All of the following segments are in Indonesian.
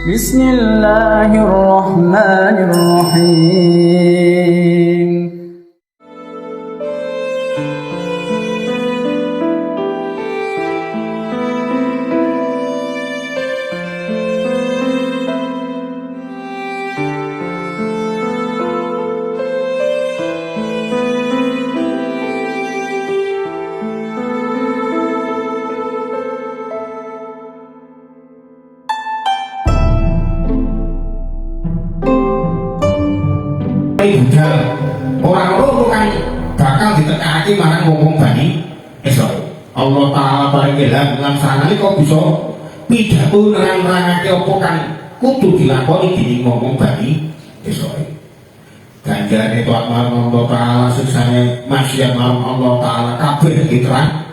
Bismillahirrahmanirrahim. Orang loro kan bakal ditekake marang wong Bani Israil. Allah Ta'ala paring ilham lan sanane kok bisa pidato nerang-nerangake apa kan kudu dilakoni dening wong Bani Israil. Ganjarane taat marang Allah Ta'ala, siksane maksiat marang Allah Ta'ala kabeh diterang.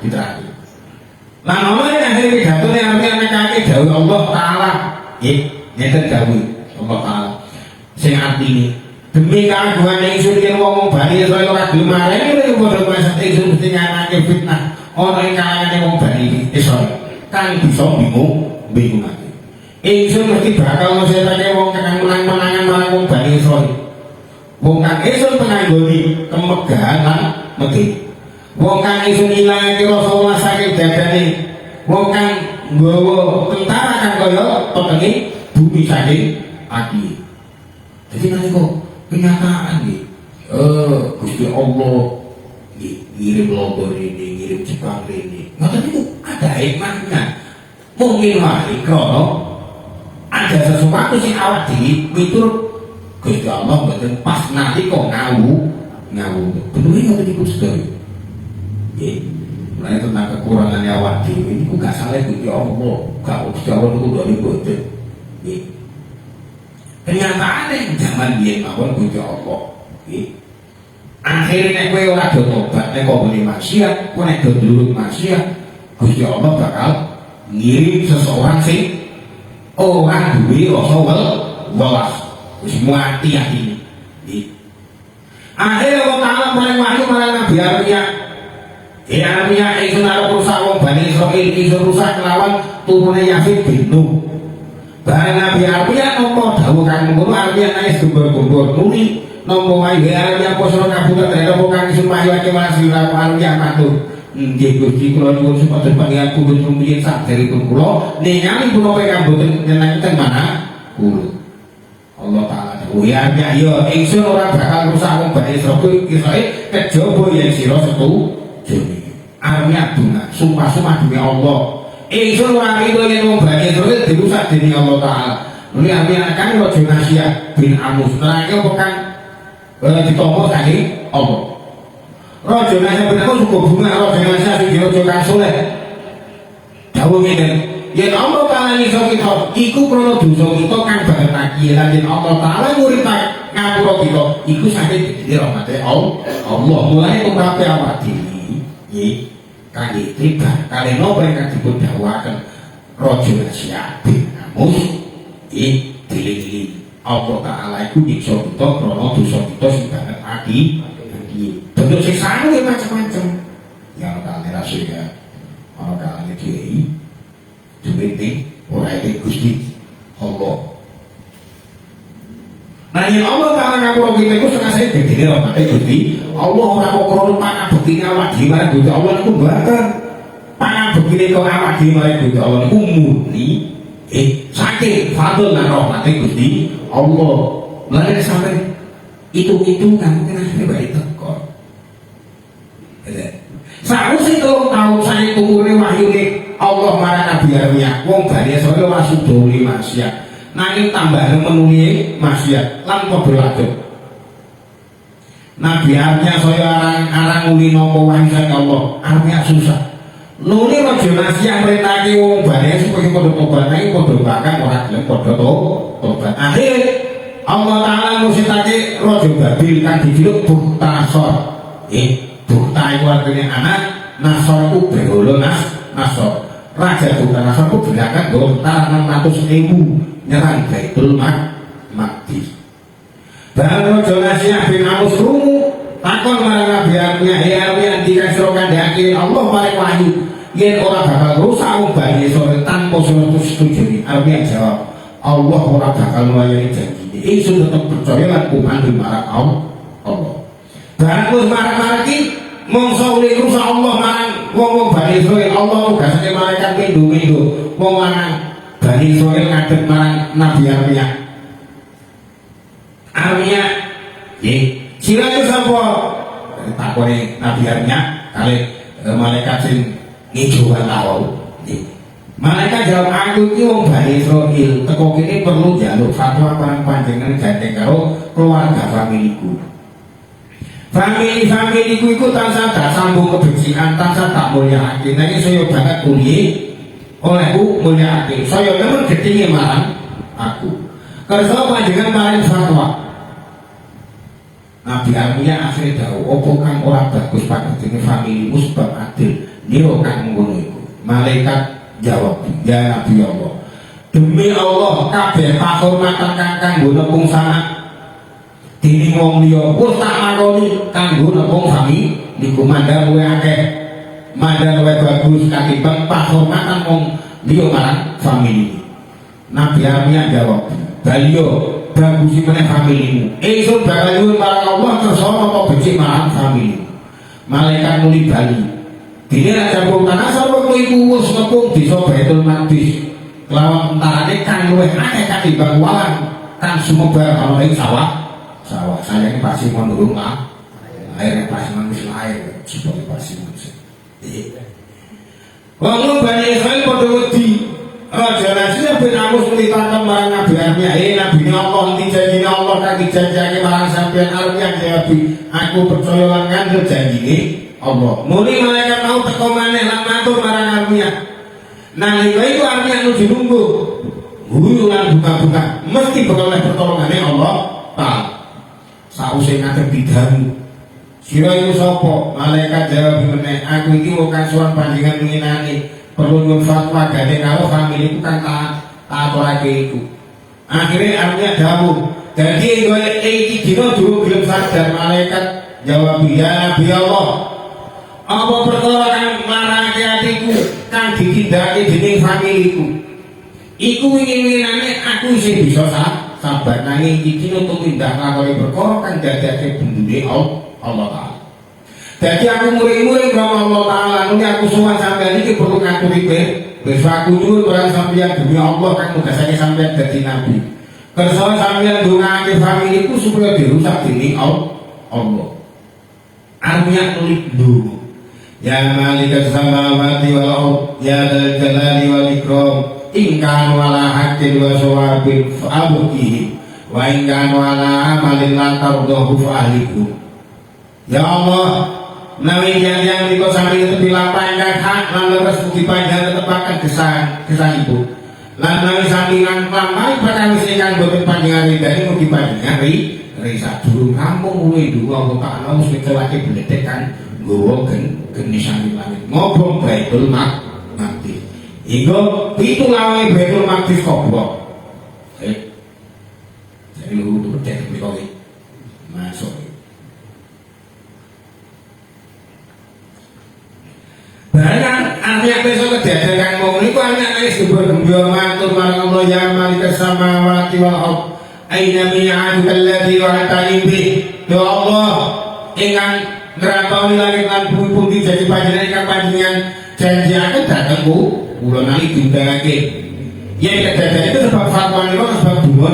Lan ana ing akhir pidatone arep dawuh Allah Ta'ala, nggih, ngeten dawuh Allah Ta'ala. Sing artine demi kagungan ingsun yen wong Bani Israil ora gelem marani lha padha masak ingsun mesti nganake fitnah ana ing kalangane wong Bani Israil kang bisa bingungake. Ingsun mesti bakal ngusirake wong kang menang-menangan marang wong Bani Israil. Wong kang ingsun penganggoni kemegahan lan megi. Wong kang ingsun ilangake rasa welas saking dadane. Wong kang nggawa tentara kang kaya petenge bumi saking ati. Jadi nalika kenyataan nih, Gusti Allah ngirim lombor ini, ngirim Jepang ini, maka itu ada hikmahnya. Mungkin wae krono ada sesuatu sing awak dhewe miturut Gusti Allah mboten pas nanti kok ngawu. Bener ngoten niku sedaya. Nggih. Mulane tentang kekurangan awak dhewe niku gak salah Gusti Allah, gak Gusti Allah niku dari mboten. Nggih. Kenyataan yang zaman biyen mawon Gusti Allah. Nggih. Akhire nek kowe ora do tobat, nek kok boleh maksiat, kowe nek do nurut maksiat, Gusti Allah bakal ngirim seseorang sing ora duwe rasa welas. Wis mati atine. Nggih. Akhire Allah Ta'ala paring wahyu marang Nabi Armia. Armia ingsun arep rusak wong Bani Israil, ingsun rusak kelawan turune Yafid bin Nuh. Barang Nabi Armia nampa dawuh kang ngono, Armia nangis gembor-gembor nuli nampa wae Armia posro kabudut rene kang ingsun mahyake masih Armia matur. Nggih Gusti kula nyuwun supados panjenengan pundhut rumiyin saderengipun kula ningali punapa ingkang boten nyenengken manah kula. Allah Ta'ala dawuh Armia ya ingsun ora bakal rusak wong Bani Israil kejaba yen sira setujune. Armia donga sumpah-sumpah demi Allah. Ingsun ora rido yen wong Bani Israil dirusak dening Allah Ta'ala. Nuli Armia kan Raja Nasya bin Amus nerake apa kan ditampa saking Allah. Raja Nasya bin Amus uga bunga Raja Nasya sing raja kang saleh. Dawuh ngene, yen Allah Ta'ala iso kita iku krana dosa kita kang banget iki lan yen Allah Ta'ala nguripake ngapura kita iku saking rahmate Allah. Mulane tumrape awak dhewe nggih kali tiba kali nopo yang dipun dakwaken Raja Nasya bin Amus diling-iling Allah Ta'ala iku nyiksa kita krana dosa kita sing banget aki bentuk siksane ya macam-macam ya ana kalane rasul ya ana kalane kiai duwite ora iki Gusti Allah. Nah yen Allah Ta'ala ngapura kita iku sekasane bedene rahmate Gusti Allah ora kok krana pangabektine awak dhewe marang Gusti Allah niku mboten. Pangabektine kok awak dhewe marang Gusti Allah niku murni saking fadl lan rahmate Gusti Allah. Lan sampai hitung-hitungan mungkin akhirnya balik teko. Sausé 3 tahun saya turune wahyune Allah marang Nabi Armia, wong Bani Israil ora sudoli maksiat. Nanging tambah menuli maksiat lan padha lanjut. Nabi Armia saya arang nguli nampa wahyu saking Allah, Armia susah. Nuli Raja Nasya merintahake wong Bani supaya padha tobat, nanging padha bakal ora gelem padha tobat. Akhir Allah Ta'ala ngusitake Raja Babil kang dijuluk Bukhtasor. Bukhta iku artine anak, Nasor iku berhala Nasor. Raja Bukhtasor iku belakang gontar 600.000 nyerang Baitul Maqdis. Barang Raja Nasya bin Amus rungu takon marang Nabi Armia, Armia dikasih sira kandhake Allah paring wahyu yen ora bakal rusak wong Bani Israil tanpa setuju. Armia jawab, Allah ora bakal nglayani janjine. Ingsun tetep percaya lan kumandhut marang Allah. Barang wis marang-marang iki mongso ulih rusak Allah marang wong-wong Bani Israil. Allah nugasake malaikat pindho-pindho wong lanang Bani Israil ngadeg marang Nabi Armia. Armia nggih, sira iku sapa? Takone Nabi Armia kali malaikat sing ngijowan awal. Malaikat jawab, aku iki wong Bani Israil, teko kene perlu njaluk fatwa marang panjenengan gandeng karo keluarga familiku. Famili-familiku iku tansah tak sambung kebencian, tansah tak mulyakake. Nanging saya banget kuliah olehku mulyakake. Saya nemen gedhinge marang aku. Kersa panjenengan maring fatwa. Nabi Armia akhirnya dawuh, opo kang ora bagus paketine familimu sebab adil. Nira kang ngono iku. Malaikat jawab, ya Nabi Allah, demi Allah kabeh pahormatan kanggo nepung sana dini wong liya wis tak lakoni kanggo nepung sami niku mandang luwih akeh, mandang luwih bagus katimbang pahormatan wong liya marang famili. Nabi Armia jawab, baliyo bagusi meneh familimu, ingsun bakal nyuwun marang Allah kersa apa becik marang famili. Malaikat nuli bali, dene raja wong tanah sarwa iku wis nepung desa Baitul Maqdis kelawan entarane kang luwih akeh katimbang walang kang sumebar ana ing sawah. Sayang pasti menurung lah, airnya pasti manusia air, sebagai pasti manusia. Wong Bani Israil pada wedi, Raja Nasir bin Amus melitangkan marang Nabi Armia, Nabi Allah, nanti janjinya Allah kaki janjinya marang sampean Armia jawab, aku percaya lan ngandel janjinya Allah. Muli malaikat mau teko maneh lan matur marang Armia. Nalika iku Armia nu dilungguh, guyu lan buka-buka, mesti bakal oleh pertolongane Allah Ta'ala. Sause ngadeg bidamu, sira iku sapa? Malaikat jawab meneh, aku iki wong kasuwan panjenengan nginani perlu nyuwun fatwa gandeng karo familiku kang tak aturake iku. Akhire Armia dawuh, dadi golek iki dina durung gelem sadar. Malaikat jawab, ya Nabi Allah, apa perkara kang marake atiku kang ditindakake dening familiku iku wingi-wingine aku isih bisa sabar, nanging iki untuk tindak lakoni perkara kang dadake bendune Allah Ta'ala. Dadi aku muring-muring karo Allah Ta'ala, nuli aku sowan sampeyan iki perlu ngaturi besok aku nyuwun marang sampeyan demi Allah kang nugasake sampeyan dadi nabi. Kersa sampeyan ndongake familiku supaya dirusak dening Allah. Armia nuli ndonga, ya malikas samawati wal ardh, ya dzal jalali wal ikram, ingkang wala hakin wa sawabin fa'abukihi wa ingkang wala amalin lantardohu fa'aliku. Ya Allah, menawi yang dikau sami tepi lampah ingkang hak lan leres mugi panjenengan tetepaken gesahipun. Lan menawi sami lan lampah perkawis ingkang boten panjenengan ridani mugi panjenengan risa durung rampung mulai dua Allah Ta'ala mesti kelake beledekan nggawa geni sami langit ngobong Baitul Maqdis. Iku pitu lawange Baitul Maqdis kobok. Jadi lu tuh cek mriko iki. Masuk. Barang artinya besok kejadian kang mau niku anak nangis gembira matur marang Allah, ya malikas samawati wal ardh, aina mi'adukal ladzi wa'adtani bih. Ya Allah, ingkang ngrantoni langit lan bumi pundi jadi panjenengan ingkang panjenengan janjiaken dhatengku kula nali diundangake. Yen kedadian itu sebab fatwa nira sebab donga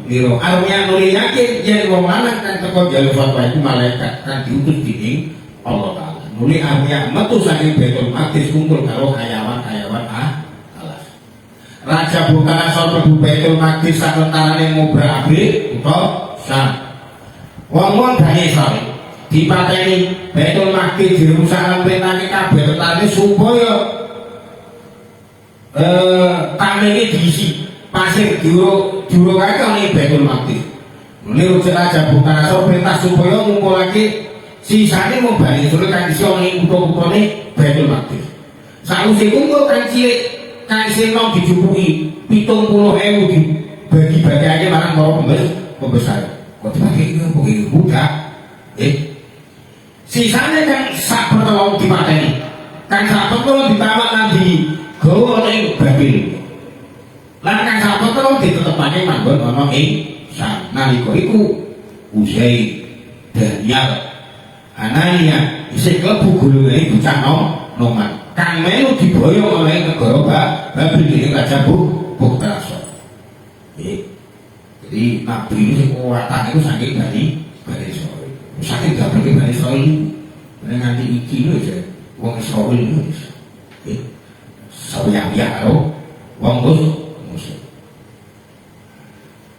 nira. Artinya nuli yakin yen wong lanang kang teko njaluk fatwa iku malaikat kang diutus dening Allah Ta'ala. Nuli artinya metu saking Baitul Maqdis kumpul karo kayawan-kayawan alas. Raja Bukhanasor mlebu Baitul Maqdis sakentarane ngobrak-abrik utawa Syam. Wong-wong Bani Israil dipateni Baitul Maqdis dirusak lan perintahke kabeh tetane supaya tamene diisi pasir diurukake ning Baitul Maqdis. Nuli Raja Bukhanasor perintah supaya ngumpulake sisane mau Bani Israil kan isi ning kutha-kuthane Baitul Maqdis. Sakwise kumpul kan cilik kan sing nom dijupuki 70.000 dibagi-bagiake marang para pembesar. Kok dibagi kok iki budak. Sisane kan sak pertolong dipateni. Kan sak pertolong ditawak nanti gawa ning Babil. Lan kang sampun terus ditetepake manggon ana ing nalika iku Uzai Daniel Anania isih klebu golongane bocah noman kang melu diboyong oleh negara Babil dening Raja Buktasar. Jadi Nabi ini kekuatan itu saking Bani Israil, saking dapetnya Bani Israil nganti iki lho aja wong Israil lho sawiyah karo wong musuh.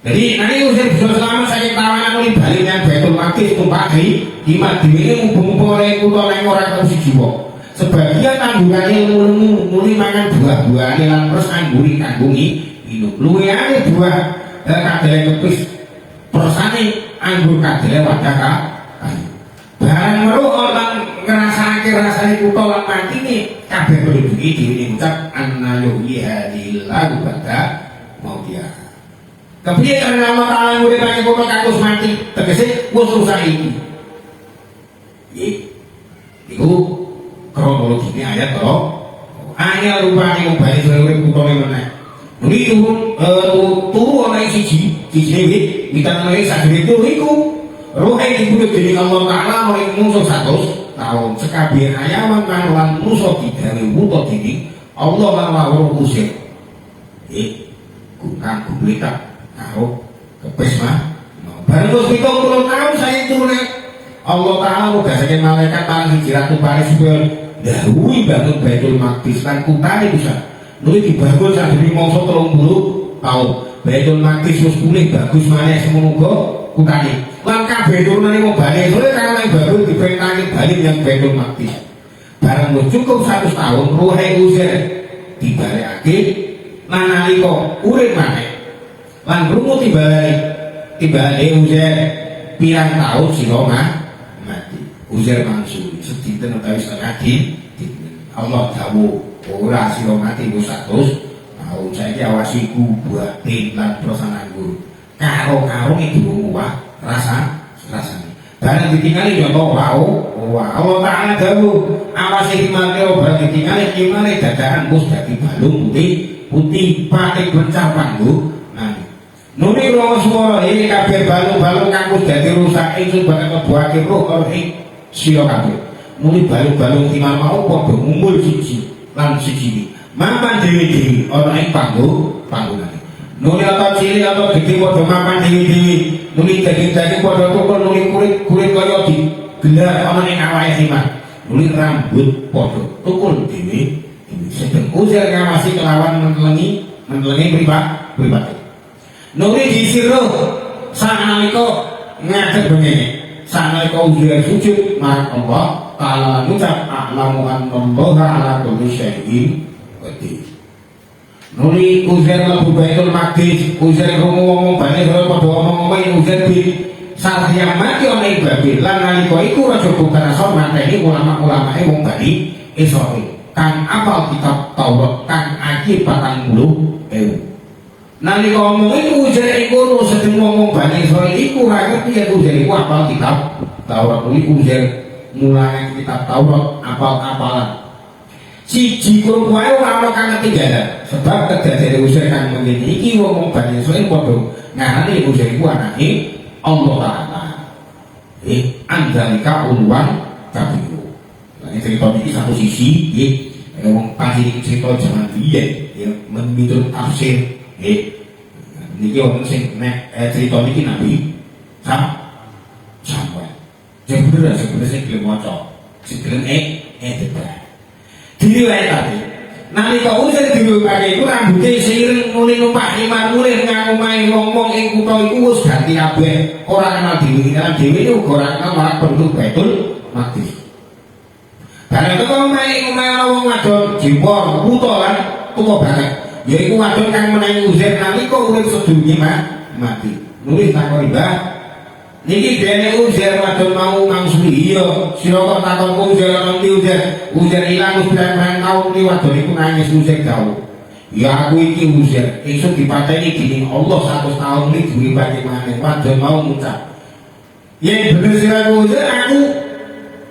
Jadi nanti usir bisa selamat saking tawanan oleh balik yang Baitul Maqdis numpak di Madinah mumpung oleh kutha yang orang tahu siji wong. Sebagian tanggungane muli mangan buah-buahane lan terus angguri kanggungi minum. Luwihane buah kadele kepis persane anggur kadele wadah kayu. Barang meruh lan ngrasake rasane kutha lan matine kabeh penduduk iki diucap annayu hadillahu bada mau dia. Kepiye karena Allah Ta'ala nguripake kutha kanggo mati tegese wis rusak iki. Iku kronologi ini ayat toh hanya rupanya membalik seluruh kutone meneh muni turu ana siji iki kita mulai saged itu iku roh yang dibudut dening Allah Ta'ala mulai musuh 100 tahun sekabeh ayaman kang lan musuh digawe wuta dening Allah lan wawuh usir kang gumita karo kepes mah bareng wis 70 tahun saya turune Allah Ta'ala mugasake malaikat lan hijrah tupare supaya dahului bangun Baitul Maqdis lan kutane bisa nuli dibangun sadurunge mangsa 30 tahun Baitul Maqdis wis pulih bagus maneh semono uga kutane lan kabeh turunane wong Bani Israil kang bangun diperintahke bali menyang Baitul Maqdis bareng wis cukup 100 tahun ruhe Uzair dibalekake lan nalika urip maneh lan rungu tibale Uzair pirang tahun sira mati Uzair mansur sedinten utawi setengah Allah dawuh ora sira mati wis 100 tahun saiki awasiku buat lan prosan anggur karo itu wah rasane barang ditinggali yo wau Allah Ta'ala dawuh awase mati ora ditinggali gimana dadakan mus dadi balung putih pating bencang panggo nuli roh swara iki kabeh balung-balung kang wis dadi rusak ingsun bakal mlebuake roh karo ing sira kabeh muli balung-balung timah mau padha ngumpul siji lan siji mapan dhewe-dhewe ana ing panggonane nuli ata cilik ata gedhe padha mapan dhewe-dhewe nuli daging-daging padha tukul nuli kulit kaya digelar ana ing awake timah nuli rambut padha tukul dhewe sedeng Uzair ngawasi kelawan mentelengi pribadi nuli disiro sanalika ngadeg bengene sanalika Uzair sujud marang Allah Ta'ala ngucap a'lamu annallaha ala kulli syai'in qadir nuli Uzair mlebu Baitul Maqdis Uzair ngomong Bani Israil padha ngomong Uzair bin salah yang mati ana ing Babil lan nalika iku Raja Buktasar mateni ulama-ulamae wong Bani Israil kang apal kitab Taurat kang akeh 40.000 nalika ngomong iku Uzair iku sedeng ngomong Bani Israil iku ora ngerti yen Uzair iku apal kitab Taurat kuwi Uzair mulai kitab Taurat apal-apalan siji kulo wae ora ana kang ketinggalan sebab kedadian Uzair kang ngene iki wong Bani Israil padha ngarani Uzair iku anake Allah Ta'ala andalika ulwan kabiru lan cerita iki satu sisi nggih wong panjenengan cerita jaman biyen ya menurut tafsir niki wonten sing nek cerita niki Nabi Samuel. Jadi bener sebenarnya gelem maca, sing gelem debat. Diriwayatake nalika Uzair dilumpake iku rambuté seiring muli numpak iman mulih ngarumahe wong-wong ing kutha iku wis ganti kabeh, ora kenal dhewe, karena dhewe iki uga ora kenal marang penduduk Baitul Maqdis. Bareng teko omahe ana wong wadon jimpor kutha lan tuwa banget. Yaiku wadon kang menehi Uzair nalika urip sedurunge mati. Nuli takoni, "Mbah, niki dene Uzair wadon mau mangsuli." "Iya, sira kok takon Uzair nang ndi Uzair?" "Uzair ilang wis pirang-pirang taun iki wadon iku nangis Uzair dawuh." "Ya aku iki Uzair, esuk dipateni dening Allah 100 taun iki diuripake maneh." Wadon mau ngucap, "Yen bener sira Uzair aku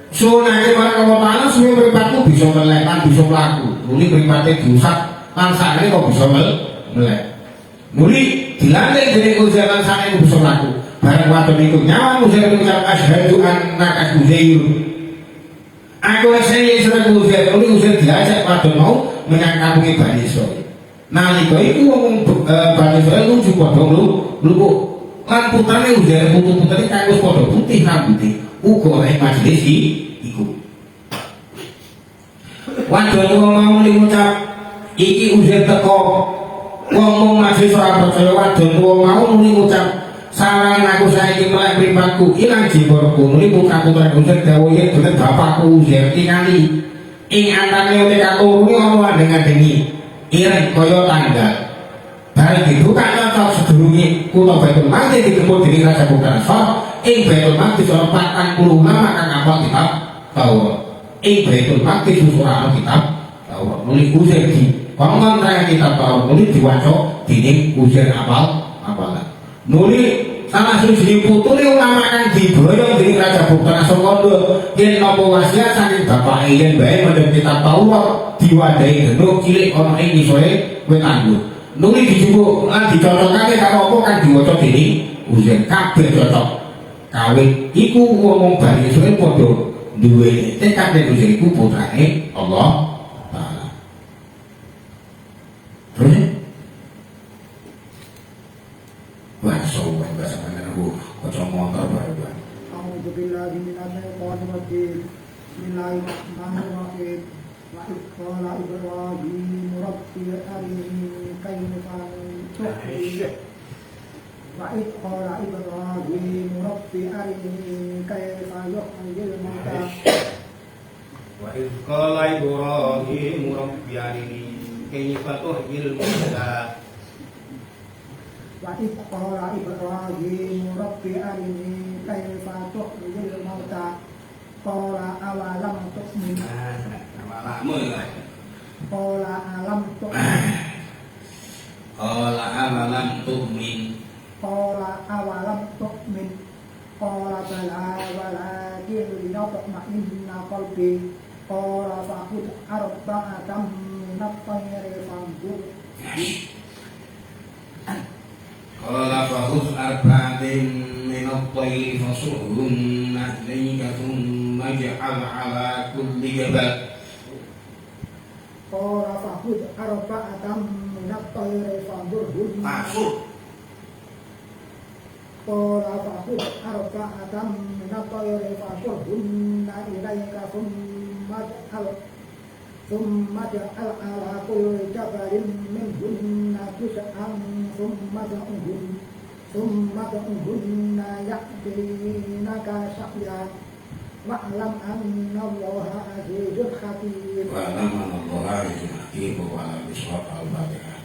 sunake marang Allah Ta'ala suwe mripatku bisa melek lan bisa mlaku." Nuli mripate diusap lan sakjane kok bisa melek. Muli dilantik dari Uzair lan sana iku bersolatku. Bareng wadon iku nyawa Uzair ngucap asyhadu annaka Uzair. Aku rasane Israel Uzair, muli Uzair diajak wadon mau menyang kampunge Bani Israil. Nalika iku wong Bani Israil lucu padha lupuk. Lan putrane Uzair putu-putere kang wis padha putih rambuté uga nek majelis iku. Wadon wong mau ngucap iki Uzair teko wong masih ora percaya wadon wong mau muni ngucap saran aku saiki melek mripatku ilang jiborku muni putra-putra Uzair dawuh yen bener bapakku Uzair tingali ing antane utek aku ana dengi ireng kaya tanggal bareng dibuka cocok sedurunge kutha Baitul Maqdis digempur dening Raja Bukharesar ing Baitul Maqdis ana 40 nama kang apal kitab Taurat ing Baitul Maqdis ora ana kitab Taurat muni Uzair Pangkat kaya kitab Taurat nuli diwaca dening Uzair apalan. Nuli salah siji putune ulama kang diboyong dening Raja Bukharesar kondo yen napa wasiat saking bapake yen bae mendhet kitab Taurat diwadahi genduk cilik ana ing ngisore wit anggur. Nuli dijupuk lan dicocokake karo apa kang diwaca dening Uzair kabeh cocok. Kawit iku wong Bani Israil padha duwe tekad yen Uzair iku putrane Allah. Wah, sowan bahasa mana aku kocok motor baru. A'udzu billahi minasyaitonir rajim. Bismillahirrahmanirrahim. Wa idh qala Ibrahim rabbi arini kayfa tuhyi. Wa idh qala Ibrahim rabbi arini kayfa yuhyil mauta. Wa idh qala Ibrahim rabbi arini kayfa tuhyil mauta. Wa idh qala Ibrahim rabbi arini kayfa tuhyil mauta. Qala awalam tu'min. Qala alam tu'min. Qala awalam tu'min. Qala awalam tu'min. Qala bala walakin liyatma'inna qalbi. Qala fa'khudh arba'atan min at-tayri fanzur. Qala fakhudh arba'atin min at-tayri fasurhunna ilayka thumma ij'al 'ala kulli jabal. Qala fa'khudh arba'atan min at-tayri fanzurhunna. Masuk. Qala fa'khudh arba'atan min at-tayri fasurhunna ilayka thumma ij'al 'ala kulli jabalin minhunna juz'an thumma da'uhunna ya'tinaka sa'yan wa'lam anna Allaha 'azizun hakim. Wa'lam anna Allaha 'azizun hakim wa 'ala bisawab al-Fatihah.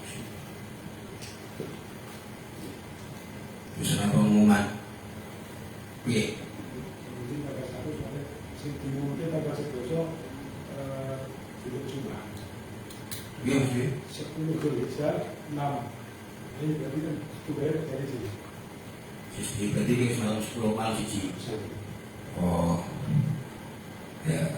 Bisa pengumuman. Piye? Iya, sih. 10 Zulhijjah 6. Ini berarti kan sudah dari sini. Jadi berarti ini 10 mal siji. Oh. Ya.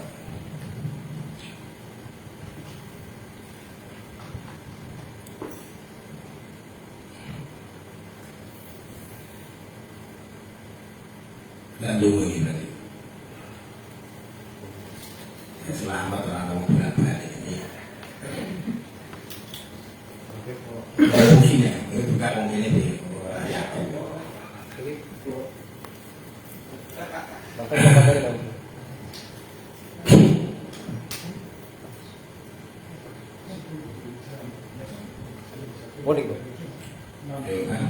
Dan dulu ini berarti. Ya, selamat orang mau bolak-balik ini. Fungsinya itu bukan mungkin ini ya. Boleh. Ya kan.